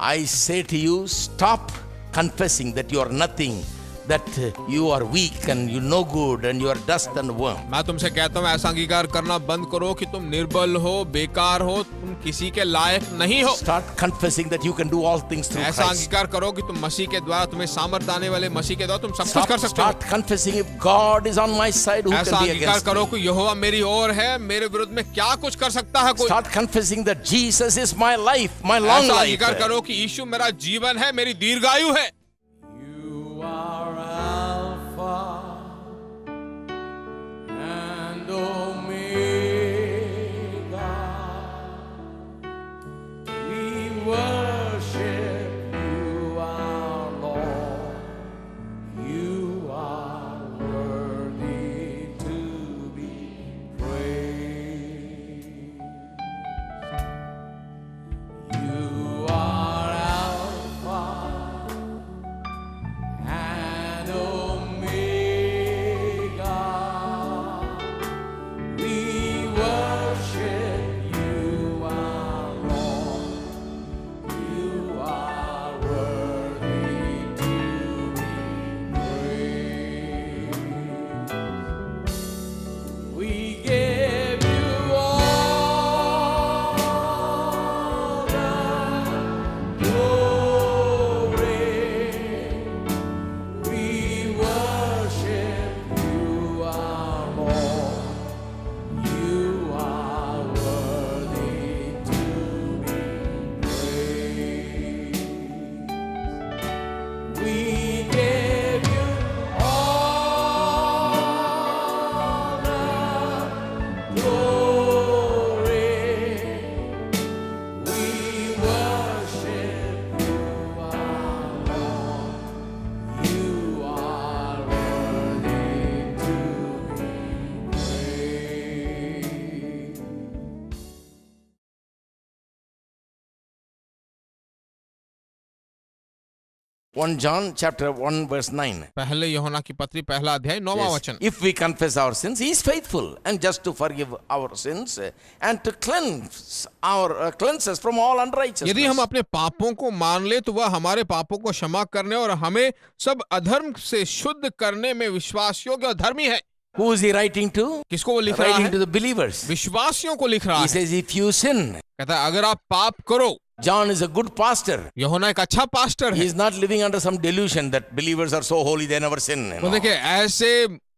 I say to you, stop confessing that you are nothing, that you are weak and you no good and you are dust and worm. मैं तुमसे कहता हूँ ऐसा अंगीकार करना बंद करो कि तुम निर्बल हो, बेकार हो, तुम किसी के लायक नहीं हो। Start confessing that you can do all things through ऐसा Christ. अंगीकार करो कि तुम मसीह के द्वारा, तुम्हें सामर्थ आने वाले मसीह के द्वारा तुम सब कुछ कर सकते हो। Start confessing, if God is on my side, who ऐसा can be अंगीकार against करो me? कि यहोवा मेरी ओर है, मेरे विरुद्ध में क्या कुछ कर सकता है कोई। Start confessing that Jesus is my life, my long ऐसा life. अंगीकार करो कि यीशु मेरा जीवन है, मेरी दीर्घायु है। You are Alpha and Omega. We worship you, our Lord. You are worthy to be praised. You are Alpha and Omega. We worship you, our Lord. You are worthy to be praised. We give you all the glory. We worship you, our Lord. You are worthy to be praised. We give you all the glory. We worship you, our Lord. You are worthy to be praised. One John chapter 1 verse 9. पहले यूहन्ना की पत्री पहला अध्याय 9वां वचन। If we confess our sins, He is faithful and just to forgive our sins and to cleanse us from all unrighteousness. यदि हम अपने पापों को मान ले तो वह हमारे पापों को क्षमा करने और हमें सब अधर्म से शुद्ध करने में विश्वास योग्य और धर्मी है। Who is He writing to? किसको वो लिख रहा Writing है? to the believers. विश्वासियों को लिख रहा He है। says, if you sin, कहता है अगर आप पाप करो। John is a good pastor. यूहन्ना एक अच्छा पास्टर He है। is not living under some delusion that believers are so holy they never sin. तो देखिए ऐसे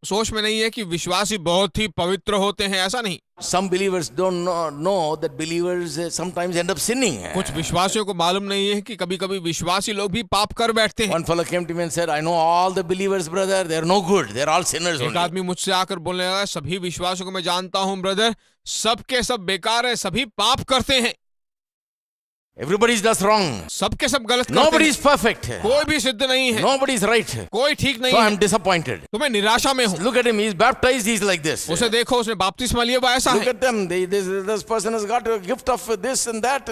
सोच में नहीं है कि विश्वासी बहुत ही पवित्र होते हैं, ऐसा नहीं। Some believers don't know that believers sometimes end up sinning. कुछ विश्वासियों को मालूम नहीं है कि कभी-कभी विश्वासी लोग भी पाप कर बैठते हैं। One fellow came to me and said, I know all the believers, brother, they are no good. They are all sinners एक only. आदमी मुझसे आकर बोलने लगा, सभी विश्वासियों को मैं जानता हूँ ब्रदर, सबके सब बेकार है, सभी पाप करते हैं। Everybody is just wrong. सबके सब गलत करते Nobody हैं। is perfect. कोई भी सिद्ध नहीं है, Nobody is right. कोई ठीक नहीं So I है। am disappointed. तो मैं निराशा में हूँ। Look at him. He is baptized. He is like this. उसे देखो, उसने बपतिस्मा लिया, वो ऐसा Look है। at them. This person has got a gift of this and that,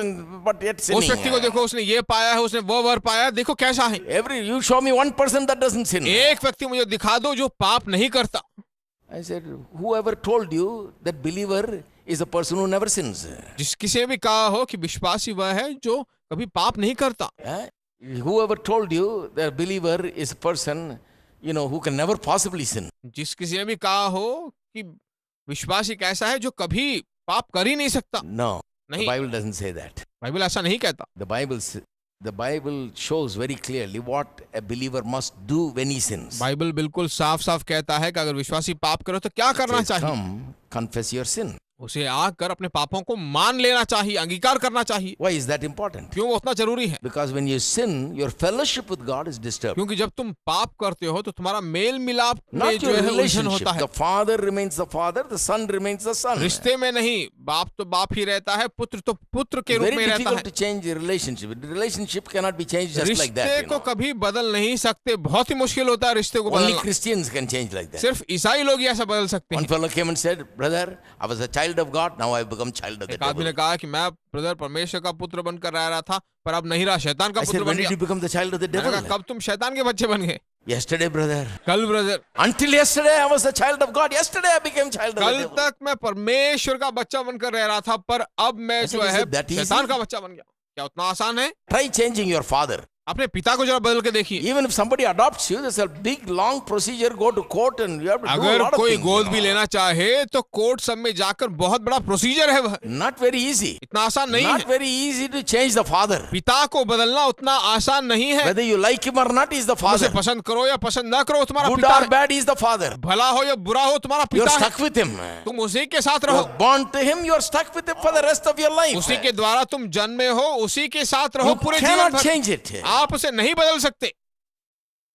but yet उस sinning. व्यक्ति को देखो, उसने ये पाया है, उसने वो वर पाया है, देखो कैसा है। You show me one person that doesn't sin. एक व्यक्ति मुझे दिखा दो जो पाप नहीं करता। I said, whoever told you that believer is a person who never sins? जिस किसी ने भी कहा हो कि विश्वासी वह है जो कभी पाप नहीं करता। Whoever told you that believer is a person, who can never possibly sin? जिस किसी ने भी कहा हो कि विश्वासी कैसा है जो कभी पाप कर ही नहीं सकता। No, the नहीं, Bible doesn't say that. Bible ऐसा नहीं कहता। The Bible shows very clearly what a believer must do when he sins. Bible बिल्कुल साफ साफ कहता है कि अगर विश्वासी पाप करो तो क्या करना It says, चाहिए। come, confess your sin. उसे आकर अपने पापों को मान लेना चाहिए, अंगीकार करना चाहिए। Why is that important? क्यों वो उतना जरूरी है? Because when you sin, your fellowship with God is disturbed. क्योंकि जब तुम पाप करते हो तो तुम्हारा मेल मिलाप में Not जो your है उलझन relationship. होता है। The father remains the father, the son remains the son. रिश्ते में नहीं, बाप तो बाप ही रहता है, पुत्र तो पुत्र के रूप Very में रहता difficult है। to change a relationship. The relationship cannot be changed just like that. रिश्ते को कभी बदल नहीं सकते, बहुत ही मुश्किल होता है रिश्ते को Only बदलना। Christians can change like that. सिर्फ ईसाई लोग ही ऐसा बदल सकते One हैं। fellow came and said, brother, I was a child of God, now I have become child of the एक आदमी devil. ने कहा कि मैं ब्रदर परमेश्वर का पुत्र बनकर रह रहा था, पर अब नहीं रहा, शैतान का I पुत्र said, when बन did you गया। become the child of the मैंने कहा, devil? कब तुम शैतान के बच्चे बन गए? Yesterday, brother. कल brother. Until yesterday, I was a child of God. Yesterday, I became child of the कल devil. तक मैं परमेश्वर का बच्चा बनकर रह रहा था, पर अब मैं I said, जो is है it that easy? शैतान का बच्चा बन गया। क्या उतना आसान है? Try changing your father. अपने पिता को जरा बदल के देखिए। Even if somebody adopts you, there's a big long procedure, go to court and you have to do a अगर lot of कोई things. गोद भी लेना चाहे तो कोर्ट सब में जाकर बहुत बड़ा प्रोसीजर है वह, Not very easy. इतना आसान नहीं Not है। very easy to change the father. पिता को बदलना उतना आसान नहीं है। Whether you like him or not, he's the तुम उसे father. पसंद करो या पसंद ना करो, तुम्हारा Good पिता or है। bad, he's the father. भला हो या बुरा हो, तुम्हारा You're पिता है। stuck with him. तुम उसी के साथ You रहो, are born to him, you're stuck with him for the rest of your life. उसी के द्वारा तुम जन्मे हो, उसी के साथ रहो You पूरे जीवन cannot भर। change it. आप उसे नहीं बदल सकते।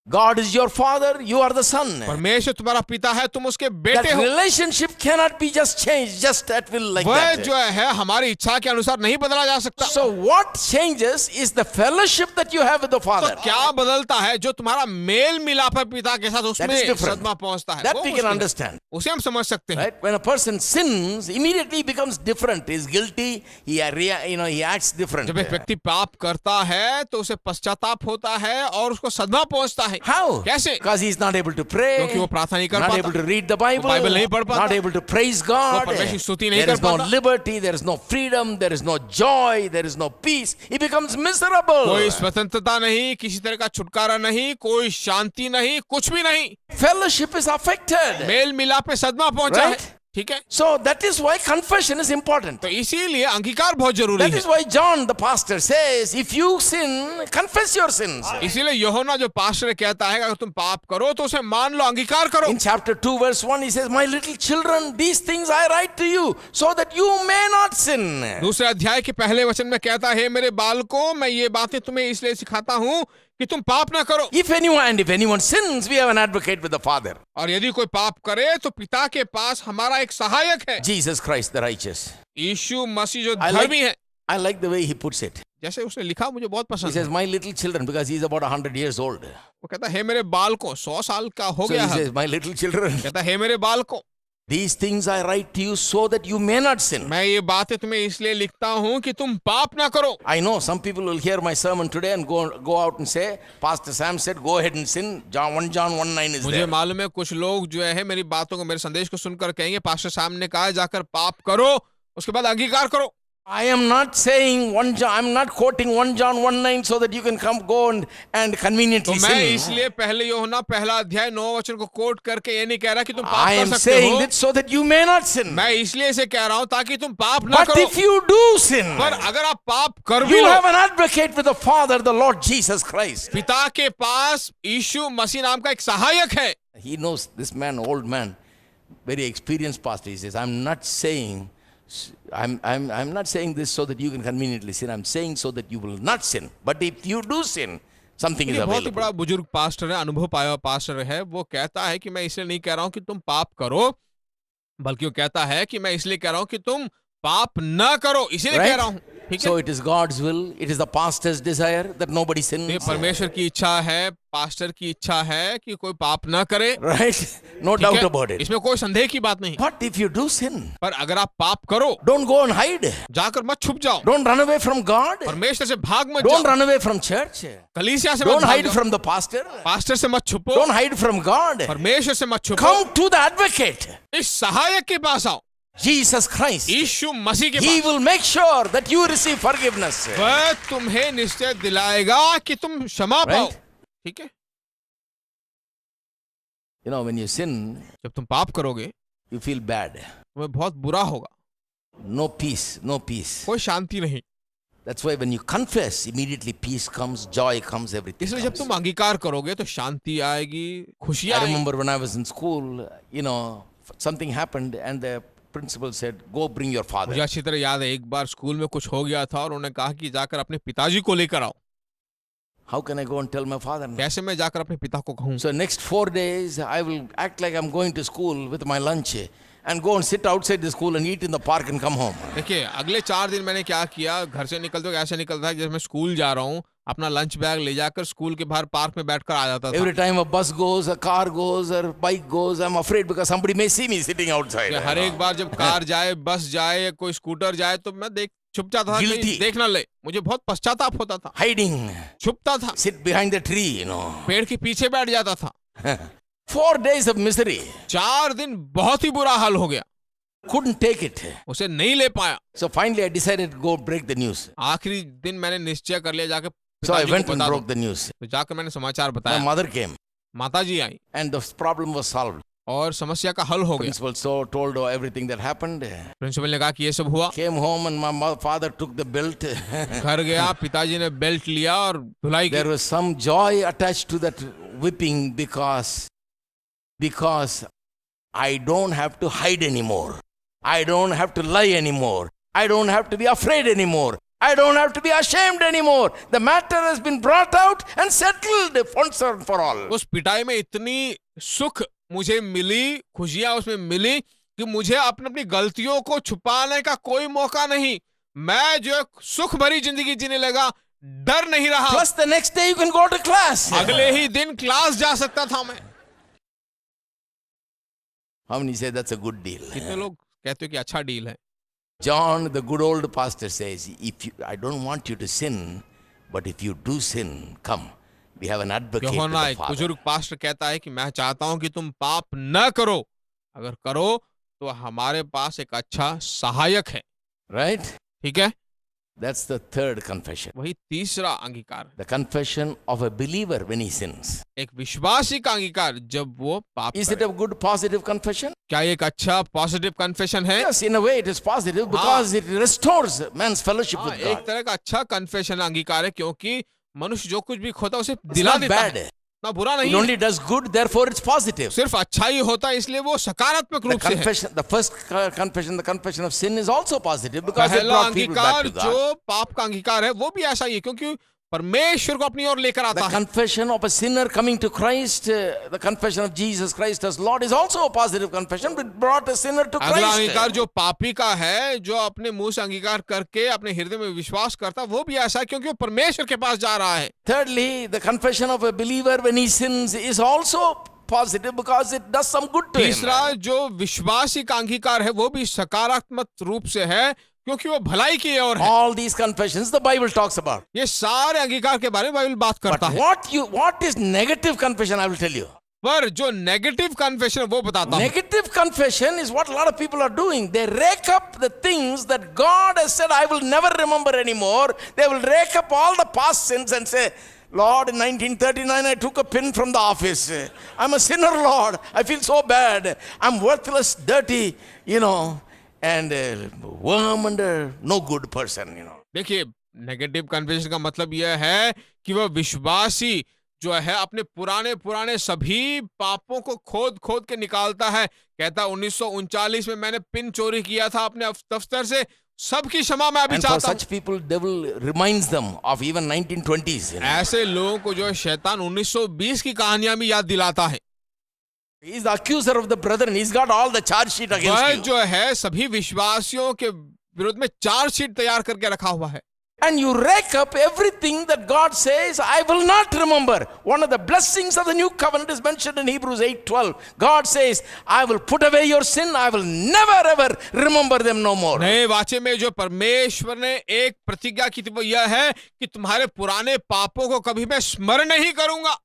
God is your father, you are the son. परमेश्वर तुम्हारा पिता है, तुम उसके That बेटे हो। relationship cannot be just changed just at will like वह that. जो है हमारी इच्छा के अनुसार नहीं बदला जा सकता। So what changes is the fellowship that you have with the तो Father. क्या बदलता है? जो तुम्हारा मेल मिलाप है पिता के साथ, That is उसमें different. सदमा पहुंचता है। That वो we मुश्किल can है। understand. उसे हम समझ सकते हैं। Right? When a person sins, immediately he becomes different. He is guilty. He acts different. जब एक व्यक्ति पाप करता है तो उसे पश्चाताप होता है और उसको सदमा पहुंचता है। How? कैसे? Because he is not able to pray, क्योंकि वो प्रार्थना नहीं कर not पाता, able to read the Bible, Bible नहीं पढ़ पाता, not able to praise God. वो परमेश्वर की स्तुति नहीं There is कर no पाता, liberty, there is no freedom, there is no joy, there is no peace. He becomes miserable. कोई स्वतंत्रता नहीं, किसी तरह का छुटकारा नहीं, कोई शांति नहीं, कुछ भी नहीं। Fellowship is affected. मेल मिलाप पे सदमा पहुंचा है। Right? ठीक है, So that is why confession is important. तो इसीलिए अंगीकार बहुत जरूरी That है। is why John the pastor says, if you sin, confess your sins. इसीलिए यूहन्ना जो पास्टर कहता है, अगर तुम पाप करो तो उसे मान लो, अंगीकार करो। In chapter 2 verse 1 he says, my little children, these things I write to you so that you may not sin. दूसरे अध्याय के पहले वचन में कहता है, मेरे बालकों, मैं ये बातें तुम्हें इसलिए सिखाता हूँ कि तुम पाप ना करो। If anyone sins, we have an advocate with the Father. और यदि कोई पाप करे तो पिता के पास हमारा एक सहायक है, Jesus Christ the righteous. यीशु मसीह जो I धर्मी है। I like the way he puts it. जैसे उसने लिखा मुझे बहुत He पसंद है। says, my little children, because he is about 100 years old. वो कहता है, हे मेरे बालकों, 100 साल का हो So गया he है। says, my little children, कहता है, हे मेरे बालकों, these things I write to you so that you may not sin. मैं ये बातें तुम्हें इसलिए लिखता हूँ कि तुम पाप ना करो। I know some people will hear my sermon today and go out and say, Pastor Sam said, go ahead and sin. John 1:9 is मुझे there. मालूम है कुछ लोग जो है मेरी बातों को, मेरे संदेश को सुनकर कहेंगे, पास्टर साहब ने कहा जाकर पाप करो, उसके बाद अंगीकार करो। I am not saying I'm not quoting 1 John 1:9 so that you can go and तो conveniently मैं sin. इसलिए पहले यूहन्ना पहला अध्याय 9 वचन को कोट करके ये नहीं कह रहा कि तुम I पाप am कर सकते saying हो। that so that you may not sin. मैं इसलिए इसे कह रहा हूँ ताकि तुम पाप ना But करो। if you do sin, पर अगर आप पाप कर भी you low, have an advocate with the Father, the Lord Jesus Christ. पिता के पास यीशु मसीह नाम का एक सहायक है। He knows this man, old man, very experienced pastor. He says, I'm not saying this so that you can conveniently sin. I'm saying so that you will not sin. But if you do sin, something is ये बहुत ही available. बड़ा बुजुर्ग pastor है, अनुभव पाया हुआ pastor है। वो कहता है कि मैं इसलिए नहीं कह रहा हूँ कि तुम पाप करो, बल्कि वो कहता है कि मैं इसलिए कह रहा हूँ कि तुम पाप न करो, इसीलिए कह रहा हूँ। ठीक So है, it is God's will. It is the pastor's desire that nobody ये sins. परमेश्वर की इच्छा है, पास्टर की इच्छा है कि कोई पाप न करे। Right? No ठीक doubt है? about it. इसमें कोई संदेह की बात नहीं। But if you do sin, पर अगर आप पाप करो, don't go and hide. जाकर मत छुप जाओ, Don't run away from God. परमेश्वर से भाग मत Don't जाओ, run away from church. कलीसिया से Don't मत भाग hide जाओ, from the pastor. पास्टर से मत छुपो, Don't hide from God. परमेश्वर से मत छुपो, Come to the advocate, इस सहायक के पास आओ, Jesus Christ. यीशु मसीह के He pass. will make sure that you receive forgiveness. वह तुम्हें निश्चय दिलाएगा कि तुम क्षमा पाओ। Right? ठीक है, You know, when you sin, जब तुम पाप करोगे you feel bad. तुम्हें बहुत बुरा होगा, No peace, no peace. कोई शांति नहीं। That's why when you confess, immediately peace comes, joy comes, everything इसलिए जब comes. तुम अंगीकार करोगे तो शांति आएगी, खुशी I आएगी। remember when I was in school, something happened and the principal said, go bring your father. मुझे अच्छी तरह याद है, एक बार स्कूल में कुछ हो गया था और उन्होंने कहा कि जाकर अपने पिताजी को लेकर आओ। How can I go and tell my father? कैसे मैं जाकर अपने पिता को कहूँ? So next 4 days, I will act like I'm going to school with my lunch and go and sit outside the school and eat in the park and come home. देखिए, अगले 4 दिन मैंने क्या किया, घर से निकलते हुए ऐसे निकलता है जैसे मैं स्कूल जा रहा हूँ, अपना लंच बैग ले जाकर स्कूल के बाहर पार्क में बैठकर आ जाता था। Every time a bus goes, a car goes, or bike goes, I'm afraid because somebody may see me sitting outside. हर एक बार जब कार जाए, बस जाए या कोई स्कूटर जाए तो मैं छुप जाता था, कहीं देख ना ले। मुझे बहुत पश्चाताप होता था, Hiding, छुपता था, sit behind the tree, पेड़ के पीछे बैठ जाता था। 4 days of misery. 4 दिन बहुत ही बुरा हाल हो गया। couldn't take it. उसे नहीं ले पाया। So finally I decided to go break the news. आखिरी दिन मैंने निश्चय कर लिया जाके So I पिताजी went को and बता broke दूं। the news. तो जाकर मैंने समाचार My बताया। mother came माता जी आई and the problem was solved. और समस्या का हल हो गया। Principal so told her everything that happened. Principal ने कहा कि ये सब हुआ। Came home and my father took the belt. घर गया, पिताजी ने बेल्ट लिया और धुलाई की। There was some joy attached to that whipping because I don't have to hide anymore. I don't have to lie anymore. I don't have to be afraid anymore. I don't have to be ashamed anymore. The matter has been brought out and settled once and for all. उस पिटाई में इतनी सुख मुझे मिली, खुशियां उसमें मिली कि मुझे अपनी गलतियों को छुपाने का कोई मौका नहीं। मैं जो सुख भरी जिंदगी जीने लगा, डर नहीं रहा। Plus the next day you can go to class. अगले ही दिन क्लास जा सकता था मैं। How many say that's a good deal? कितने लोग कहते हो कि अच्छा डील है। John, the good old pastor, says, I don't want you to sin, but if you do sin, come. We have an advocate with यूहन्ना the एक Father. बुजुर्ग पास्टर कहता है कि मैं चाहता हूं कि तुम पाप न करो, अगर करो तो हमारे पास एक अच्छा सहायक है। Right? ठीक है, That's the third confession. वही तीसरा अंगीकार, The confession of a believer when he sins. एक विश्वासी का अंगीकार जब वो पाप Is करे। it a good positive confession? क्या ये एक अच्छा पॉजिटिव कन्फेशन है? Yes, in a way it is positive because it restores man's fellowship with एक God. तरह का अच्छा कन्फेशन अंगीकार है, क्योंकि मनुष्य जो कुछ भी खोता है उसे It's दिला not देता bad. है। ना बुरा It नहीं है, only does good, therefore it's positive. सिर्फ अच्छा ही होता है, इसलिए वो सकारात्मक The रूप से है। confession, the first confession, the confession of sin is also positive because it पहला brought people back अंगीकार to God. जो पाप का अंगीकार है वो भी ऐसा ही है, क्योंकि परमेश्वर को अपनी ओर लेकर आता The है। confession of a sinner coming to Christ, the confession of Jesus Christ as Lord is also a positive confession, but brought a sinner to अगला Christ. अंगीकार जो पापी का है, जो अपने मुंह से अंगीकार करके अपने हृदय में विश्वास करता, वो भी ऐसा है क्योंकि वो परमेश्वर के पास जा रहा है। Thirdly, the confession of a believer when he sins is also positive because it does some good to him. तीसरा जो विश्वासी का अंगीकार है वो भी सकारात्मक रूप से है, क्योंकि वो भलाई की ओर है। All these confessions the Bible talks about. ये सारे अंगीकार के बारे में बाइबल बात करता But है। what is negative confession, I will tell you. पर जो नेगेटिव कन्फेशन वो बताता हूं। Negative confession is what a lot of people are doing. They rake up the things that God has said, I will never remember anymore. They will rake up all the past sins and say, Lord, in 1939, I took a pin from the office. I'm a sinner, Lord. I feel so bad. I'm worthless, dirty, and worm and no good person, देखिए, negative confession का मतलब यह है कि वह विश्वासी जो है अपने पुराने सभी पापों को खोद के निकालता है। कहता 1939 में मैंने पिन चोरी किया था अपने दफ्तर से, सबकी क्षमा मैं अभी And for चाहता हूं। such people, devil reminds them of even 1920s. ऐसे लोगों को जो है शैतान 1920 की कहानियां भी याद दिलाता है। He's the accuser of the brethren. He's got all the charge sheet वह against you. जो है सभी विश्वासियों के विरुद्ध में चार्ज शीट तैयार करके रखा हुआ है। And you rake up everything that God says, I will not remember. One of the blessings of the new covenant is mentioned in Hebrews 8:12. God says, I will put away your sin. I will never ever remember them no more. नए वाचे में जो परमेश्वर ने एक प्रतिज्ञा की थी वो यह है कि तुम्हारे पुराने पापों को कभी मैं स्मरण नहीं करूंगा।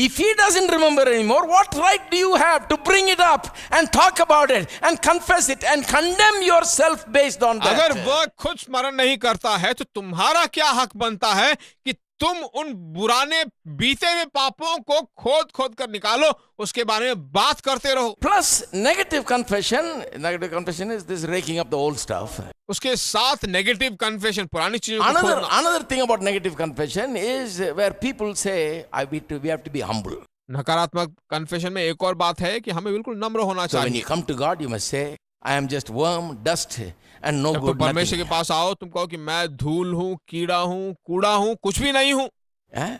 If he doesn't remember anymore, what right do you have to bring it up and talk about it and confess it and condemn yourself based on that? अगर वह खुद स्मरण नहीं करता है तो तुम्हारा क्या हक बनता है कि तुम उन पुराने बीते हुए पापों को खोद कर निकालो, उसके बारे में बात करते रहो। Plus negative confession is this raking up the old stuff. उसके साथ नेगेटिव कन्फेशन, पुरानी चीजों को खोदना। Another thing about negative confession is where people say, we have to be humble. नकारात्मक कन्फेशन में एक और बात है कि हमें बिल्कुल नम्र होना So when चाहिए। you come to God, you must say, I am just worm, dust, and no जब good, तुम परमेश्वर nothing. के पास आओ, तुम कहो कि मैं धूल हूँ, कीड़ा हूँ, कूड़ा हूँ, कुछ भी नहीं हूँ। Eh?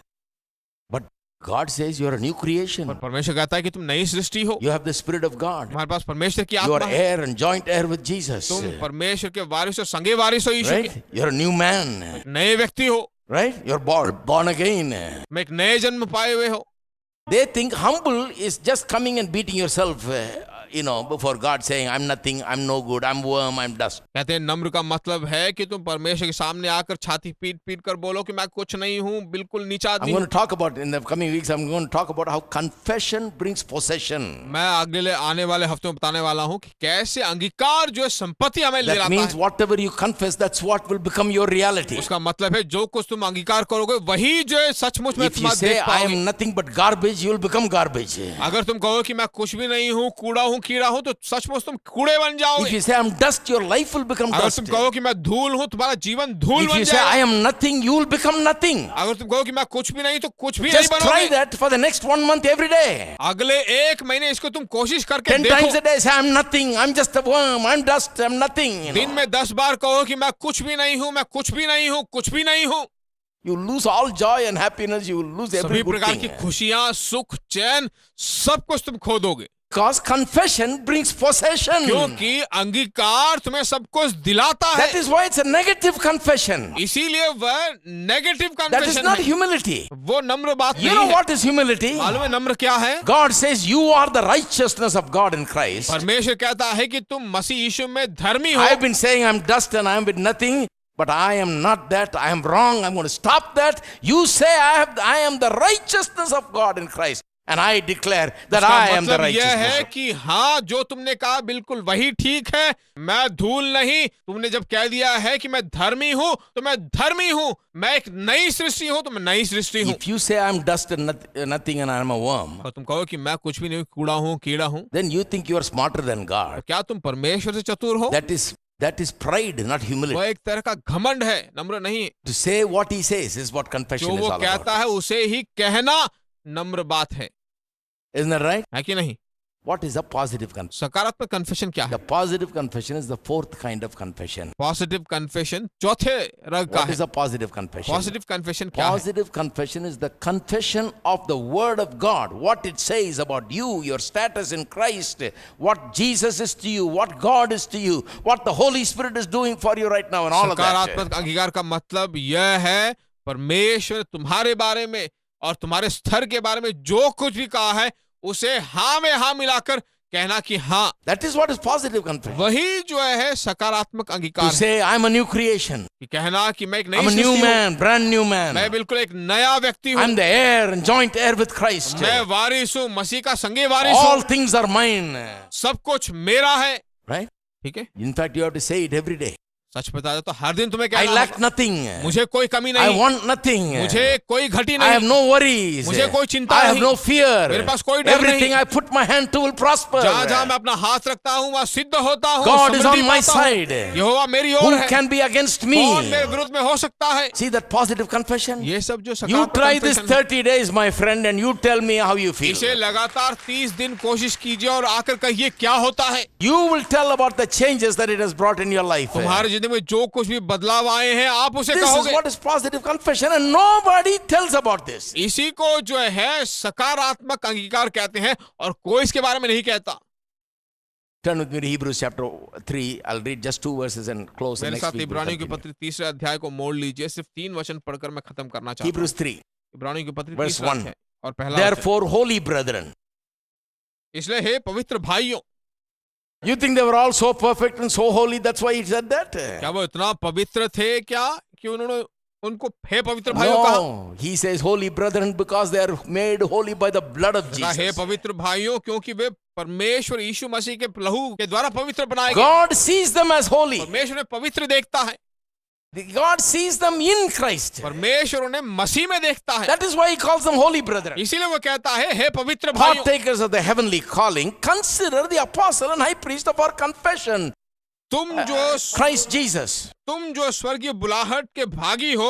But God says you are a new creation. पर परमेश्वर कहता है कि तुम नई सृष्टि हो, You have the Spirit of God. तुम्हारे पास परमेश्वर की You are आत्मा है, heir and joint heir with Jesus. तुम परमेश्वर के वारिस हो, संगे वारिस हो यीशु के, Right? You're a new man. नए व्यक्ति हो, Right? You're born again. तुम एक नए जन्म पाए हुए हो। They think humble is just coming and beating yourself before God saying, I'm nothing, I'm no good, I'm worm, I'm dust. कहते हैं नम्र का मतलब है कि तुम परमेश्वर के सामने आकर छाती पीट पीट कर बोलो कि मैं कुछ नहीं हूँ, बिल्कुल नीचा I'm आदमी going हूँ। to talk about, in the coming weeks, I'm going to talk about how confession brings possession. मैं अगले आने वाले हफ्तों में बताने वाला हूँ कि कैसे अंगीकार जो है संपत्ति हमें ले That आता means है। whatever you confess, that's what will become your reality. उसका मतलब है जो कुछ तुम अंगीकार करोगे वही जो है सचमुच में If you तुम्हारा say, देख I पाओगे। am nothing but garbage, you will become garbage. अगर तुम कहो कि मैं कुछ भी नहीं हूँ, कूड़ा हूँ, कीड़ा हूँ, तो सचमुच तुम कूड़े बन If जाओगे। you say, I'm dust, your life will become अगर dust. तुम कहो कि मैं धूल हूँ, तुम्हारा जीवन धूल If बन you say, I जाएगा। am nothing, you will become nothing. अगर तुम कहो कि मैं कुछ भी नहीं, तो कुछ भी नहीं Just try बनोगे। that for the next 1 month every day. अगले एक महीने इसको तुम कोशिश करके 10 times देखो। a day, say, I'm nothing, I'm just a worm, I'm dust, I'm nothing. दिन में 10 बार कहो कि मैं कुछ भी नहीं हूँ, मैं कुछ भी नहीं हूँ, कुछ भी नहीं हूँ। You lose all joy and happiness, you will lose सभी every good प्रकार की thing. खुशियां, सुख, चैन, सब कुछ तुम खो दोगे। Because confession brings possession. क्योंकि अंगीकार तुम्हें सब कुछ दिलाता That है। is why it's a negative confession. इसीलिए वह negative That is confession not है। humility. वो नम्र बात You नहीं know है। what is humility? मालूम है नम्र क्या है? God says you are the righteousness of God in Christ. परमेश्वर कहता है कि तुम मसीह यीशु में धर्मी हो। I have been saying I'm dust and I am with nothing, but I am not that. I am wrong. I'm going to stop that. You say I am the righteousness of God in Christ. And I declare that I am the मतलब यह है righteousness. कि हाँ जो तुमने कहा बिल्कुल वही ठीक है, मैं धूल नहीं। तुमने जब कह दिया है कि मैं धर्मी हूँ तो मैं धर्मी हूँ, मैं एक नई सृष्टि हूँ तो मैं नई सृष्टि हूँ। If you say I'm dust and nothing and I'm a worm, और तुम कहो कि मैं कुछ भी नहीं, कूड़ा हूँ, कीड़ा हूँ, then you think you are smarter than तो God. क्या तुम परमेश्वर से चतुर हो? That is pride, not humility. वह एक तरह का घमंड है, नम्र नहीं। To say what he says is what confession जो is वो all about. कहता है उसे ही कहना नम्र बात है Isn't that right? कि नहीं? What is a positive confession? सकारात्मक कन्फेशन क्या The है? positive confession is the fourth kind of confession. Positive confession चौथे रंग का What है। is a positive confession? Positive confession क्या है? Positive confession is the confession of the Word of God, what it says about you, your status in Christ, what Jesus is to you, what God is to you, what the Holy Spirit is doing for you right now, and all of that. सकारात्मक अंगीकार का मतलब यह है परमेश्वर तुम्हारे बारे में और तुम्हारे स्तर के बारे में जो कुछ भी कहा है उसे हाँ में हाँ मिलाकर कहना कि हाँ। That is what is positive confession. वही जो है सकारात्मक अंगीकार To say, I'm a new creation. कि कहना कि मैं एक नई I'm a new सृष्टि हूँ, man, brand new man. मैं बिल्कुल एक नया व्यक्ति हूँ, I'm the heir and joint heir with Christ. मैं वारिस हूँ, मसीह का संगी वारिस All हूँ, things are mine. सब कुछ मेरा है। Right? ठीक है, In fact, you have to say it every day. सच बता दो तो हर दिन तुम्हें I कहना lack होगा, nothing. मुझे कोई कमी I नहीं, want nothing. मुझे कोई घटी I have नहीं, no worries. मुझे कोई चिंता I have नहीं, no fear. मेरे पास कोई डर Everything नहीं। I put my hand to will prosper. जहाँ जहाँ मैं अपना हाथ रखता हूँ वहाँ सिद्ध होता हूँ, God is Samriddhi on my पाता हूँ। side. यहोवा मेरी ओर Who है, can be against me? कौन मेरे विरुद्ध में हो सकता है? See that positive confession? ये सब जो You सकारात्मक try this confession है, 30 days, my friend, and you tell me how you feel. इसे लगातार 30 दिन कोशिश कीजिए और आकर कहिए क्या होता है। You will tell about the changes that it has brought in your life. तुम्हारे जिंदगी में जो कुछ भी बदलाव आए हैं आप उसे This is कहोगे। what is positive confession, and nobody tells about this. इसी को जो है सकारात्मक अंगीकार कहते हैं और कोई इसके बारे में नहीं कहता। Turn with me to Hebrews chapter 3. I'll read just 2 verses and close. And मेरे next साथ week we'll इब्रानियों की continue. पत्री तीसरे अध्याय को मोड़ लीजिए, सिर्फ 3 वचन पढ़कर मैं खत्म करना चाहता हूँ। Hebrews 3. इब्रानियों की पत्री Verse तीसरा 1. अध्याय और पहला वचन। Therefore, holy brethren. इसलिए हे पवित्र भाइयों, You think they were all so perfect and so holy? That's why he said that? क्या वो इतना पवित्र थे क्या कि उन्होंने उनको हे पवित्र भाइयों कहा? No. He says holy brethren because they are made holy by the blood of कहा, हे Jesus. पवित्र भाइयों क्योंकि वे परमेश्वर यीशु मसीह के लहू के द्वारा पवित्र बनाए गए। God sees them as holy. परमेश्वर ने पवित्र देखता है, God sees them in Christ. परमेश्वर उन्हें मसीह में देखता है, That is why he calls them holy brethren. इसीलिए वो कहता है हे पवित्र भाइयों। Partakers of the heavenly calling, consider the apostle and high priest of our confession, तुम जो Christ Jesus. स्वर्गीय बुलाहट के भागी हो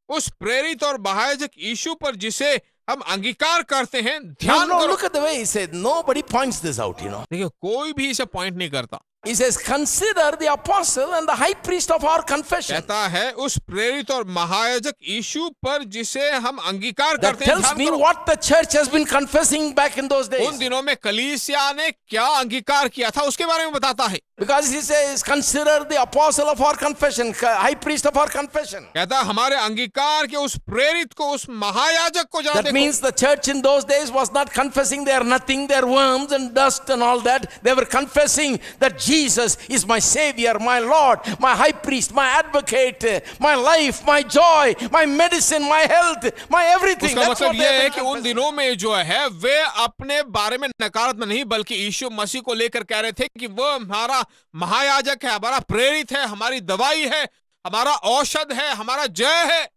उस प्रेरित और महायाजक यीशु पर जिसे हम अंगीकार करते हैं, ध्यान No, करो। look at the way he said. Nobody points this out, देखिए कोई भी इसे पॉइंट नहीं करता। He says, consider the apostle and the high priest of our confession. कहता है उस प्रेरित और महायाजक यीशु पर जिसे हम अंगीकार That करते हैं। tells ध्यान me करो। what the church has been confessing back in those days. उन दिनों में कलीसिया ने क्या अंगीकार किया था उसके बारे में बताता है। Because he says, consider the apostle of our confession, high priest of our confession. कहता है हमारे अंगीकार के उस प्रेरित को, उस महायाजक को जरा That देखो। means the church in those days was not confessing they are nothing, they are worms and dust and all that. They were confessing that Jesus is my savior, my Lord, my high priest, my advocate, my life, my joy, my medicine, my health, my everything. उसका That's मतलब what यह they है were कि उन confessing. दिनों में जो है वे अपने बारे में नकारात्मक नहीं बल्कि यीशु मसीह को लेकर कह रहे थे कि वो हमारा महायाजक है, हमारा प्रेरित है, हमारी दवाई है, हमारा औषध है, हमारा जय है।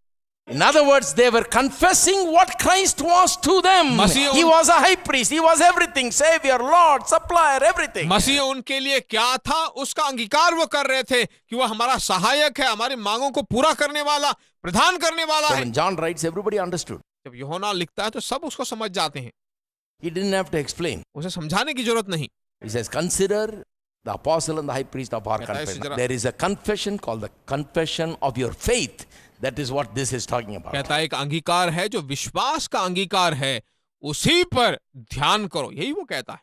In other words, they were confessing what Christ was to them. He was a high priest. He was everything. Savior, Lord, supplier, everything. मसीह उनके लिए क्या था उसका अंगीकार वो कर रहे थे कि वो हमारा सहायक है, हमारी मांगों को पूरा करने वाला, प्रदान करने वाला So है। when John writes, everybody understood. जब यूहन्ना लिखता है तो सब उसको समझ जाते हैं, He didn't have to explain. उसे समझाने की जरूरत नहीं। He says, consider the apostle and the high priest of our कहता है, confession. जरा- There is a confession called the confession of your faith. That is what this is talking about. कहता है एक अंगीकार है जो विश्वास का अंगीकार है, उसी पर ध्यान करो, यही वो कहता है।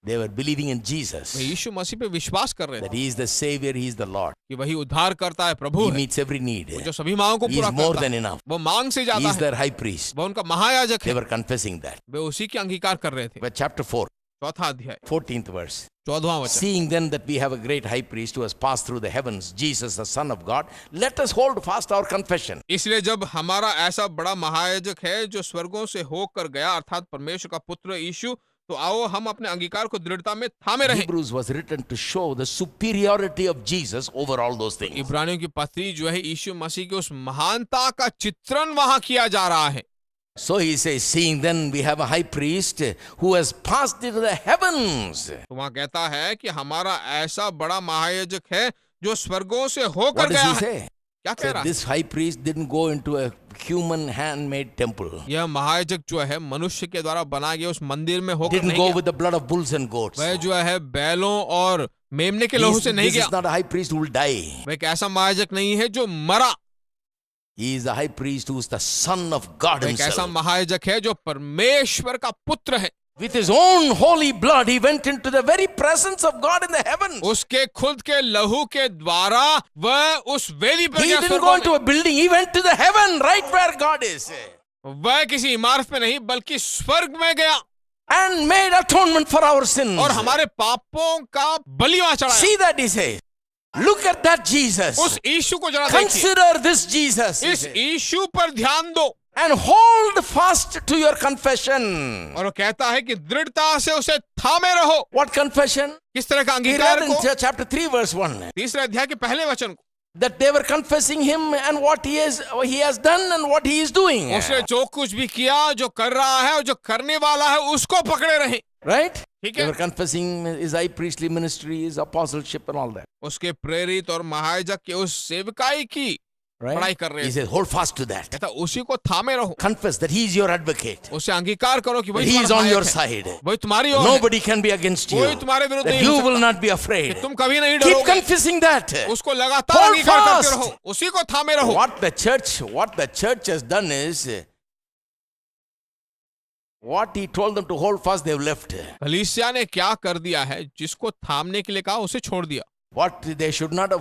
They were believing in Jesus, वे यीशु मसीह पे विश्वास कर रहे that थे He is the Savior, He is the Lord. कि वही उद्धार करता है, प्रभु He है, meets every need. वो जो सभी मांगों को He पूरा is more करता than है, enough. वो मांग से He ज्यादा is है, their high priest. वो उनका महायाजक They है, were confessing that. वे उसी के अंगीकार कर रहे थे। But chapter 4, चौथा अध्याय 14th verse. 14वां वचन। Seeing then that we have a great high priest who has passed through the heavens, Jesus, the Son of God, let us hold fast our confession. इसलिए जब हमारा ऐसा बड़ा महायाजक है जो स्वर्गों से होकर गया अर्थात परमेश्वर का पुत्र यीशु, तो आओ हम अपने अंगीकार को दृढ़ता में थामे रहें। Hebrews was written to show the superiority of Jesus over all those things. इब्रानियों की पत्री जो है यीशु मसीह की उस महानता का चित्रण वहां किया जा रहा है। So he says, seeing then we have a high priest who has passed into the heavens. तो वहां कहता है कि हमारा ऐसा बड़ा महायाजक है जो स्वर्गों से होकर What does गया he है। say? क्या कह So रहा है? this high priest didn't go into a human handmade temple. यह महायाजक जो है मनुष्य के द्वारा बनाए गए उस मंदिर में होकर Didn't नहीं go गया। with the blood of bulls and goats. वह जो है बैलों और मेमने के लहू से नहीं This गया। is not a high priest who will die. वह एक ऐसा महायाजक नहीं है जो मरा। He is the high priest who is the Son of God वह एक ऐसा himself. महायाजक है जो परमेश्वर का पुत्र है। With his own holy blood, he went into the very presence of God in the heavens. उसके खुद के लहू के द्वारा वह उस वेदी पर He गया didn't go स्वर्गों into a building, he went to the heaven, right where God is. में। वह किसी इमारत में नहीं बल्कि स्वर्ग में गया And made atonement for our sins. और हमारे पापों का बलि वहां चढ़ाया। See that he says. Look at that Jesus. उस यीशु को जरा देखिए, Consider this Jesus. he इस says. यीशु पर ध्यान दो। And hold fast to your confession. और वो कहता है कि दृढ़ता से उसे थामे रहो। What confession? किस तरह का He अंगीकार read in को? chapter 3 verse 1. तीसरे अध्याय के पहले वचन को, That they were confessing him and what he has done and what he is doing. उसने जो कुछ भी किया, जो कर रहा है और जो करने वाला है उसको पकड़े रहे। Right? ठीक They है, were confessing his high priestly ministry, his apostleship and all that. उसके प्रेरित और महायाजक के उस सेवकाई की पढ़ाई Right? कर रहे He थे। says, hold fast to that. कहता उसी को थामे रहो, Confess that he is your advocate. उसे अंगीकार करो कि That वही he is तुम्हारा on your सहायक है, side. वही तुम्हारी ओर है, Nobody can be against you. कोई तुम्हारे विरुद्ध That नहीं you हो will सकता, not be afraid. तुम कभी नहीं Keep डरोगे। confessing that. उसको लगातार Hold अंगीकार करते fast. रहो, उसी को थामे रहो। What the church has done is, what he told them to hold fast, they've left. कलीसिया ने क्या कर दिया है, जिसको थामने के लिए कहा उसे छोड़ दिया, What they should not have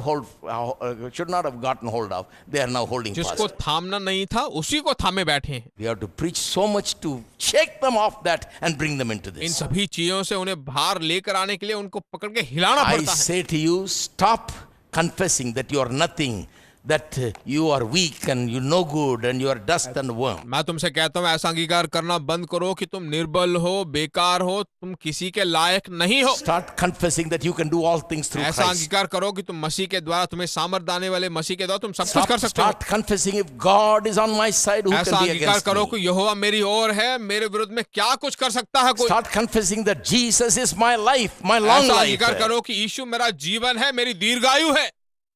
gotten hold of, they are now holding जिसको fast. थामना नहीं था उसी को थामे बैठे हैं। We have to preach so much to shake them off that and bring them into in this. सभी चीजों से उन्हें बाहर लेकर आने के लिए उनको पकड़ के हिलाना I पड़ता है। say to you, stop confessing that you are nothing, that you are weak and you no good and you are dust and worm. मैं तुमसे कहता हूँ ऐसा अंगीकार करना बंद करो कि तुम निर्बल हो, बेकार हो, तुम किसी के लायक नहीं हो। Start confessing that you can do all things through ऐसा Christ. अंगीकार करो कि तुम मसीह के द्वारा, तुम्हें सामर्थ आने वाले मसीह के द्वारा तुम सब कुछ कर सकते हो। Start confessing, if God is on my side, who ऐसा can be अंगीकार against करो me? कि यहोवा मेरी ओर है, मेरे विरुद्ध में क्या कुछ कर सकता है कोई। Start confessing that Jesus is my life, my long ऐसा life. अंगीकार करो कि यीशु मेरा जीवन है, मेरी दीर्घायु है।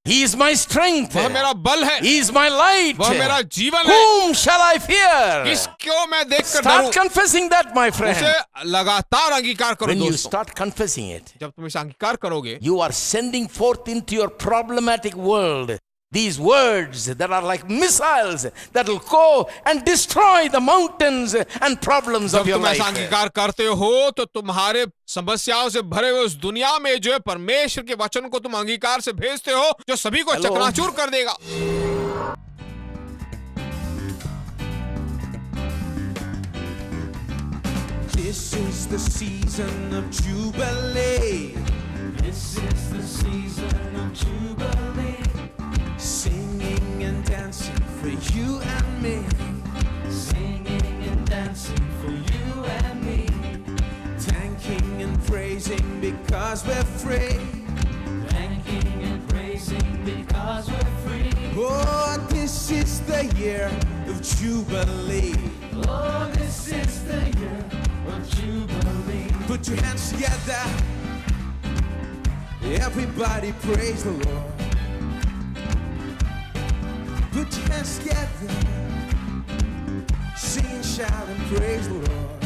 He is my strength. वह मेरा बल है, He is my light. वह मेरा जीवन है। Whom shall I fear? किसको मैं देखकर Start डरूं? confessing that, my friend. उसे लगातार अंगीकार करो When you दोस्तों। start confessing it, जब तुम इसे अंगीकार करोगे, you are sending forth into your problematic world these words that are like missiles that will go and destroy the mountains and problems जब of your तुम ऐसा life. अंगीकार करते हो तो तुम्हारे समस्याओं से भरे हुए उस दुनिया में जो है परमेश्वर के वचन को तुम अंगीकार से भेजते हो, जो सभी को Hello? चकनाचूर कर देगा। This is the season of Jubilee. This is the season of Jubilee. Singing and dancing for you and me. Singing and dancing for you and me. Thanking and praising because we're free. Thanking and praising because we're free. Oh, this is the year of Jubilee. Oh, this is the year of Jubilee. Put your hands together. Everybody praise the Lord. Put your hands together. Sing and shout and praise the Lord.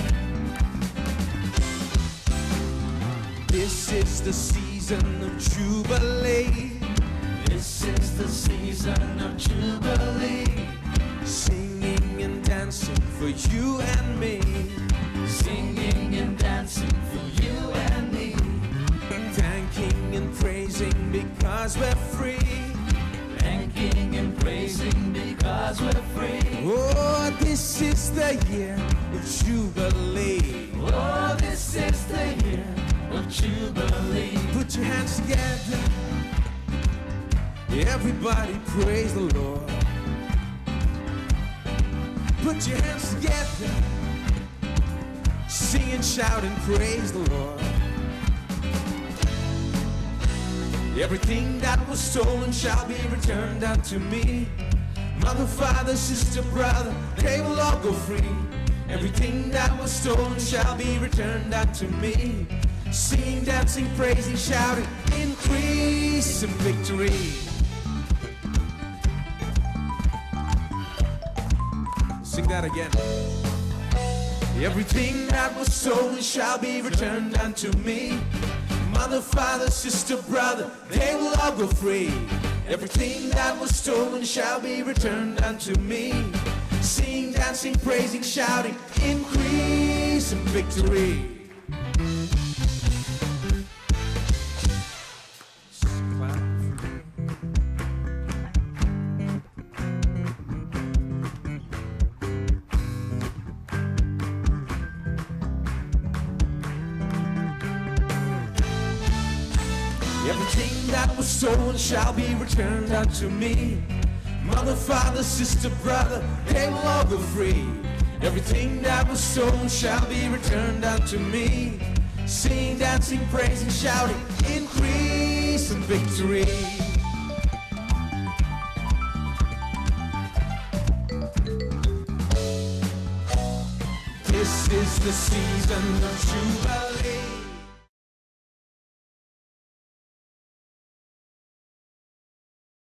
This is the season of Jubilee. This is the season of Jubilee. Singing and dancing for you and me. Singing and dancing for you and me. Thanking and praising because we're free. Thanking and praising because we're free. Oh, this is the year of Jubilee. Oh, this is the year of Jubilee. Put your hands together. Everybody praise the Lord. Put your hands together. Sing and shout and praise the Lord. Everything that was stolen shall be returned unto me. Mother, father, sister, brother, they will all go free. Everything that was stolen shall be returned unto me. Singing, dancing, praising, shouting, increase and victory. Sing that again. Everything that was stolen shall be returned unto me. Mother, father, sister, brother, they will all go free. Everything that was stolen shall be returned unto me. Singing, dancing, praising, shouting, increase and victory. Everything that was stolen shall be returned unto me. Mother, father, sister, brother, they will all go free. Everything that was stolen shall be returned unto me. Singing, dancing, praising, shouting, increase and victory. This is the season of Jubilee.